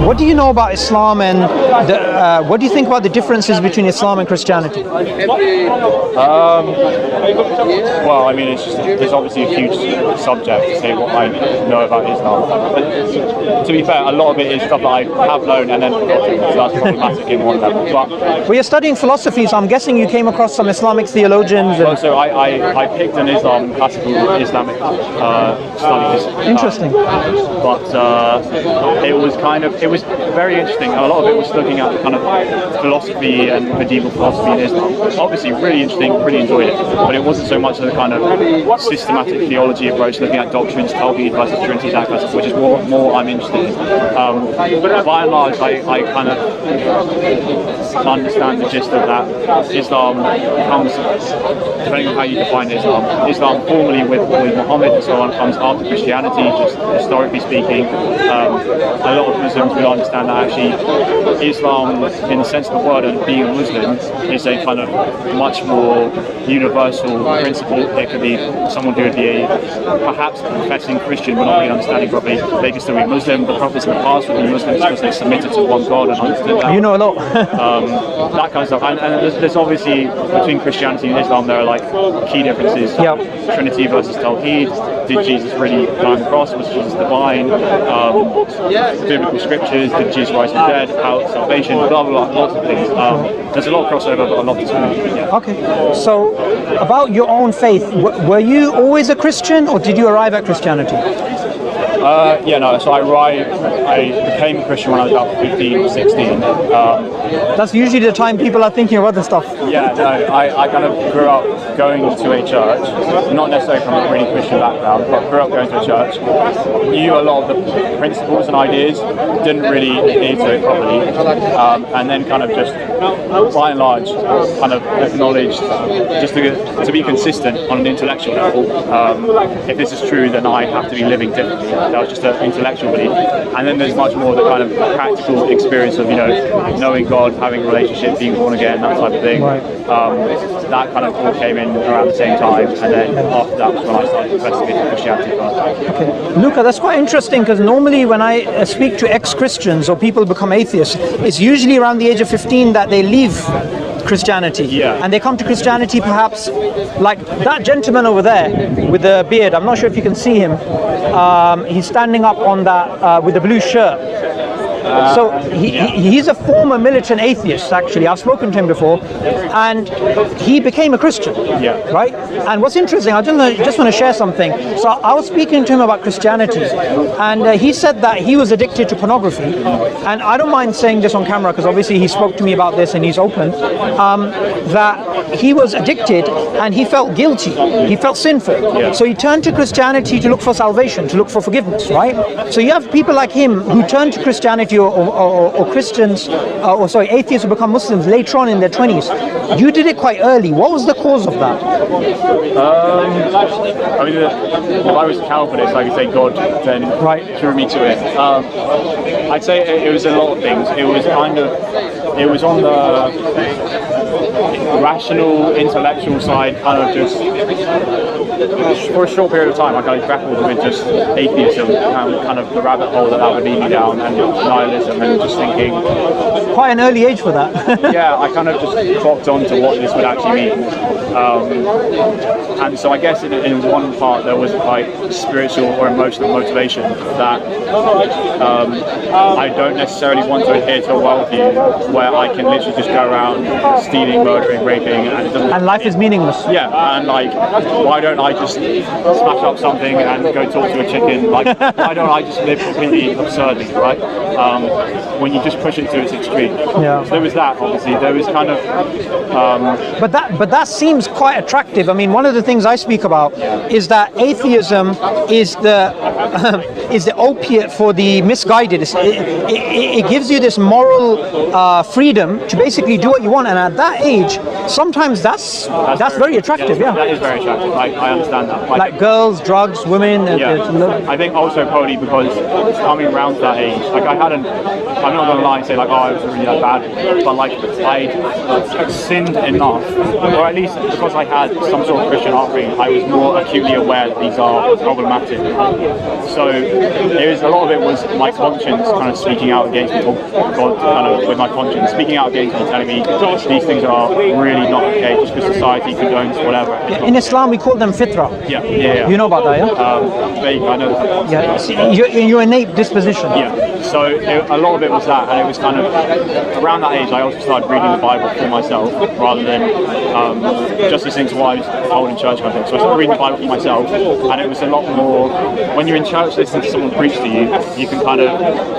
What do you know about Islam, and what do you think about the differences between Islam and Christianity? Well, I mean, it's obviously a huge subject to say what I know about Islam. But to be fair, a lot of it is stuff that I have known and then forgotten, so that's problematic in one level. But well, you're studying philosophy, so I'm guessing you came across some Islamic theologians. Well, so I picked an classical Islamic studies. Interesting. But it was very interesting. A lot of it was looking at the kind of philosophy and medieval philosophy in Islam. Obviously, really interesting, really enjoyed it. But it wasn't so much of the kind of systematic theology approach, looking at doctrines, Tawhid versus Trinity, that kind of stuff, which is more I'm interested in. But by and large, I kind of understand the gist of that. Islam comes, depending on how you define Islam formally with Muhammad and so on, comes after Christianity, just historically speaking. A lot of Muslims will understand that actually Islam, in the sense of the word, and being a Muslim, is a kind of much more universal principle. It could be someone who would be perhaps a professing Christian but not really understanding properly. They can still be Muslim. The prophets in the past would be Muslims because they submitted to one God and understood that. You know a lot. That kind of stuff. And there's obviously, between Christianity and Islam, there are like key differences. Yep. Trinity versus Tawhid. Did Jesus really die on the cross? Was Jesus divine? Biblical scriptures. Did Jesus rise from the dead? How salvation? Blah blah blah. Lots of things. There's a lot of crossover, but a lot to explain. Yeah. Okay. So, about your own faith, were you always a Christian, or did you arrive at Christianity? So I became a Christian when I was about 15 or 16. That's usually the time people are thinking of other stuff. Yeah, no, I kind of grew up going to a church, not necessarily from a really Christian background, but grew up going to a church, knew a lot of the principles and ideas, didn't really adhere to it properly, and then kind of just, by and large, kind of acknowledged, just to be consistent on an intellectual level, if this is true, then I have to be living differently. That was just an intellectual belief. And then there's much more the kind of practical experience of, knowing God, having a relationship, being born again, that type of thing. Right. That kind of all came in around the same time, and then after that was when I started investigating Christianity further. Okay. Luca, that's quite interesting, because normally when I speak to ex-Christians or people become atheists, it's usually around the age of 15 that they leave Christianity. Yeah. And they come to Christianity perhaps like that gentleman over there with the beard. I'm not sure if you can see him. He's standing up on that with the blue shirt. So he's a former militant atheist, actually. I've spoken to him before, and he became a Christian. Yeah. Right? And what's interesting, I just want to share something. So I was speaking to him about Christianity, and he said that he was addicted to pornography. And I don't mind saying this on camera, because obviously he spoke to me about this and he's open, that he was addicted and he felt guilty. He felt sinful. Yeah. So he turned to Christianity to look for salvation, to look for forgiveness, right? So you have people like him who turn to Christianity or Christians, atheists who become Muslims later on in their 20s. You did it quite early. What was the cause of that? I mean, if I was Calvinist, I could say God then drew me to it. I'd say it was a lot of things. It was on the rational, intellectual side, kind of just for a short period of time. I kind of grappled with just atheism and kind of the rabbit hole that would lead me down, and nihilism, and just thinking. Quite an early age for that. Yeah, I kind of just clocked on to what this would actually mean. And so I guess in one part there was like spiritual or emotional motivation that I don't necessarily want to adhere to a worldview where I can literally just go around stealing, murdering, raping, and life is meaningless. Yeah, and like, why don't I just smash up something and go talk to a chicken? Like, why don't I just live completely absurdly, right? When you just push it to its extreme. Yeah. So there was that, obviously. There was kind of. But that seems quite attractive. I mean, one of the things I speak about is that atheism is the opiate for the misguided. It gives you this moral freedom to basically do what you want, and at that age, sometimes that's very attractive. Yeah, that is very attractive. I understand that. Like girls, drugs, women. I think also probably because coming around to that age, like I'm not going to lie and say like, oh, I was really that bad, but like I sinned enough, or at least because I had some sort of Christian upbringing, I was more acutely aware that these are problematic. So there is a lot of it was my conscience kind of speaking out against me, or God kind of with my conscience speaking out against me, telling me these things are really not okay just because society condones whatever. In Islam, we call them fitra. Yeah. You know about that, yeah? Vague, I know that. Yeah, see, your innate disposition. Yeah. So a lot of it was that, and it was kind of around that age I also started reading the Bible for myself rather than just listening to what I was told in church kind of thing. So I started reading the Bible for myself, and it was a lot more, when you're in church listening to someone preach to you, you can kind of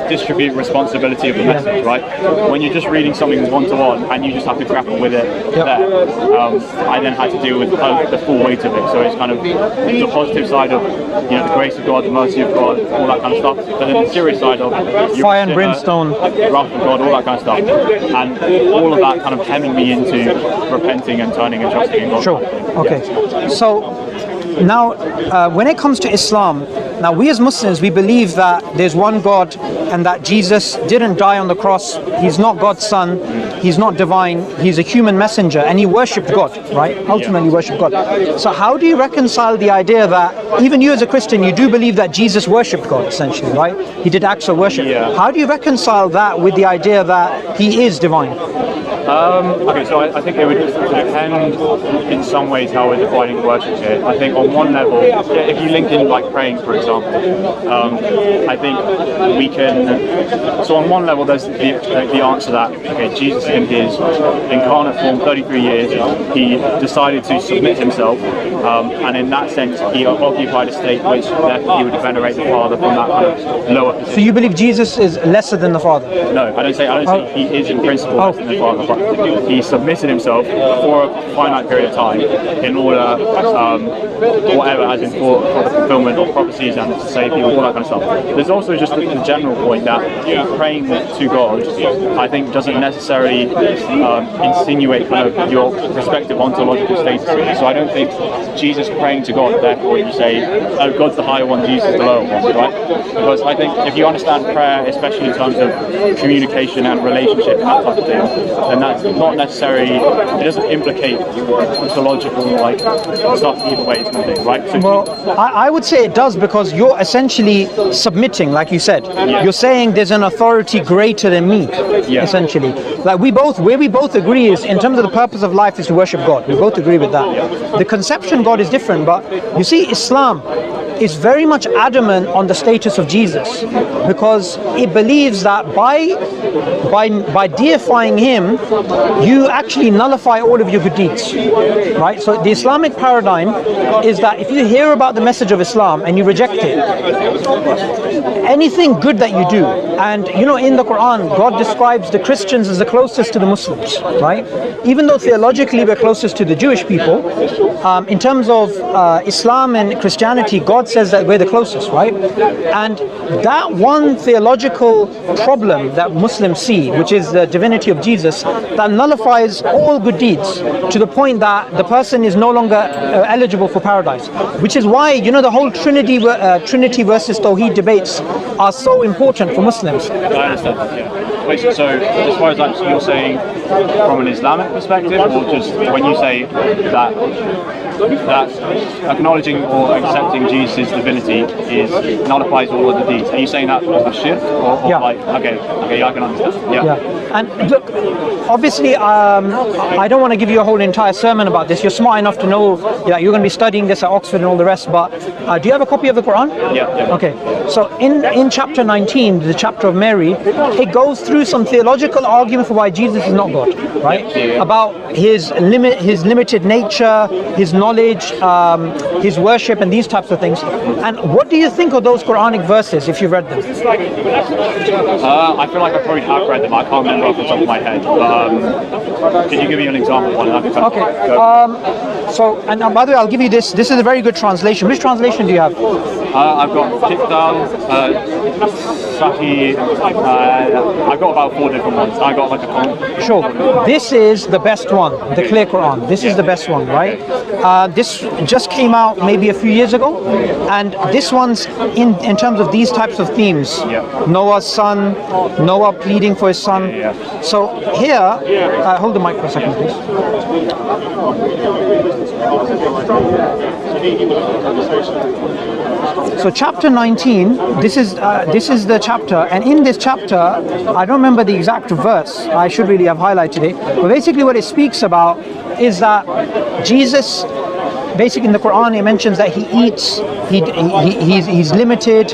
distribute responsibility of the message, right? When you're just reading something one-to-one and you just have to grapple with it there, I then had to deal with the full weight of it. So it's kind of the positive side of, you know, the grace of God, the mercy of God, all that kind of stuff, but then the serious side of fire and brimstone, wrath of God, all that kind of stuff, and all of that kind of hemming me into repenting and turning and trusting in God. Sure. Okay. Yeah. So now, when it comes to Islam, now we as Muslims, we believe that there's one God and that Jesus didn't die on the cross. He's not God's son. He's not divine. He's a human messenger, and he worshipped God, right? Ultimately worshipped God. So how do you reconcile the idea that even you as a Christian, you do believe that Jesus worshipped God, essentially, right? He did acts of worship. Yeah. How do you reconcile that with the idea that he is divine? Okay, so I think it would depend in some ways how we're defining worship here. I think on one level, if you link in like praying, for example, I think we can. So on one level, there's the answer that okay, Jesus in his incarnate form, 33 years, he decided to submit himself, and in that sense, he occupied a state which therefore he would venerate the Father from that kind of lower position. So you believe Jesus is lesser than the Father? No, I don't say he is in principle lesser than the Father. He submitted himself for a finite period of time in order, whatever, as in for the fulfillment of prophecies and to save people, all that kind of stuff. There's also just the general point that praying to God, I think, doesn't necessarily insinuate kind of your respective ontological status. So I don't think Jesus praying to God, therefore you say, oh, God's the higher one, Jesus is the lower one, right? Because I think if you understand prayer, especially in terms of communication and relationship and that type of thing, then that's not necessarily, it doesn't implicate ontological like stuff either way, kind of thing, right? So well, I would say it does, because you're essentially submitting, like you said. Yeah. You're saying there's an authority greater than me, essentially. Like where we both agree is, in terms of the purpose of life, is to worship God. We both agree with that. Yeah. The conception God is different, but you see, Islam is very much adamant on the status of Jesus, because it believes that by deifying him, you actually nullify all of your good deeds, right? So the Islamic paradigm is that if you hear about the message of Islam and you reject it, anything good that you do, and you know, in the Quran, God describes the Christians as the closest to the Muslims, right? Even though theologically we're closest to the Jewish people, in terms of Islam and Christianity, God says that we're the closest, right? And that one theological problem that Muslims see, which is the divinity of Jesus, that nullifies all good deeds to the point that the person is no longer eligible for paradise. Which is why, you know, the whole Trinity versus Tawheed debates are so important for Muslims. I understand. Yeah. Wait, so as far as that, you're saying from an Islamic perspective, or just when you say that acknowledging or accepting Jesus' divinity nullifies all of the deeds? Are you saying that as a shift, or yeah. Like okay, yeah, I can understand. Yeah. And look, obviously, I don't want to give you a whole entire sermon about this. You're smart enough to know that you're going to be studying this at Oxford and all the rest. But do you have a copy of the Quran? Yeah. Okay. So in chapter 19, the chapter of Mary, it goes through some theological argument for why Jesus is not God, right? Yeah. About his limited nature, his knowledge, his worship, and these types of things. And what do you think of those Quranic verses if you've read them? I feel like I probably have read them. I can't remember off the top of my head. But can you give me an example of one? Okay. So, and by the way, I'll give you this. This is a very good translation. Which translation do you have? I've got Tikdal, Sahih. I've got about 4 different ones. I got like a. Sure. This is the best one, the Clear Quran. This is the best one, right? This just came out maybe a few years ago, and this one's in terms of these types of themes. Noah's son, Noah pleading for his son. So here, hold the mic for a second, please. So chapter 19, this is the chapter, and in this chapter, I don't remember the exact verse, I should really have highlighted it, but basically what it speaks about is that Jesus, basically in the Quran, it mentions that he eats, he's limited,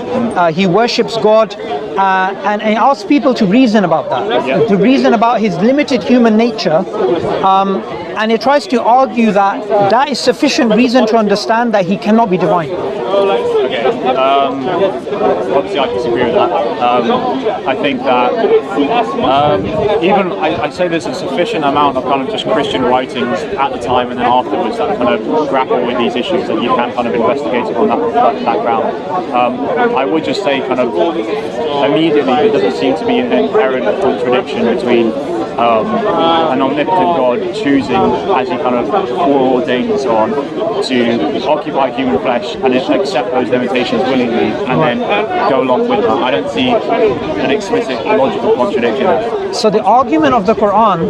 he worships God, and it asks people to reason about that, to reason about his limited human nature, and it tries to argue that that is sufficient reason to understand that he cannot be divine. Okay. Obviously, I disagree with that. I think that even I'd say there's a sufficient amount of kind of just Christian writings at the time and then afterwards that kind of grapple with these issues that you can kind of investigate it on that ground. I would just say kind of immediately there doesn't seem to be an inherent contradiction between an omnipotent God choosing, as he kind of foreordained and so on, to occupy human flesh and accept those limitations willingly and then go along with that. I don't see an explicit logical contradiction there. So the argument of the Quran,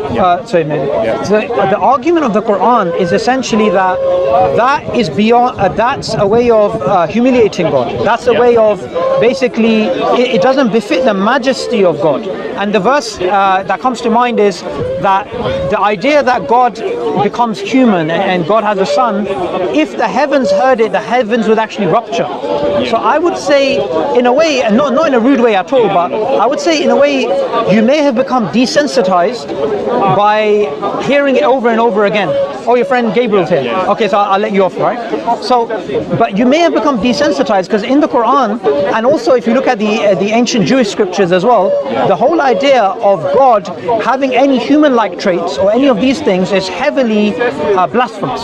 the argument of the Quran is essentially that is beyond, that's a way of humiliating God. That's a way of basically, it doesn't befit the majesty of God. And the verse that comes to mind is that the idea that God becomes human and God has a son, if the heavens heard it, the heavens would actually rupture. So I would say, in a way, and not in a rude way at all, but I would say in a way, you may have become desensitized by hearing it over and over again. Oh, your friend Gabriel's here. Okay, so I'll let you off, right? So, but you may have become desensitized because in the Quran, and also if you look at the ancient Jewish scriptures as well, the whole idea of God having any human-like traits or any of these things is heavily blasphemous.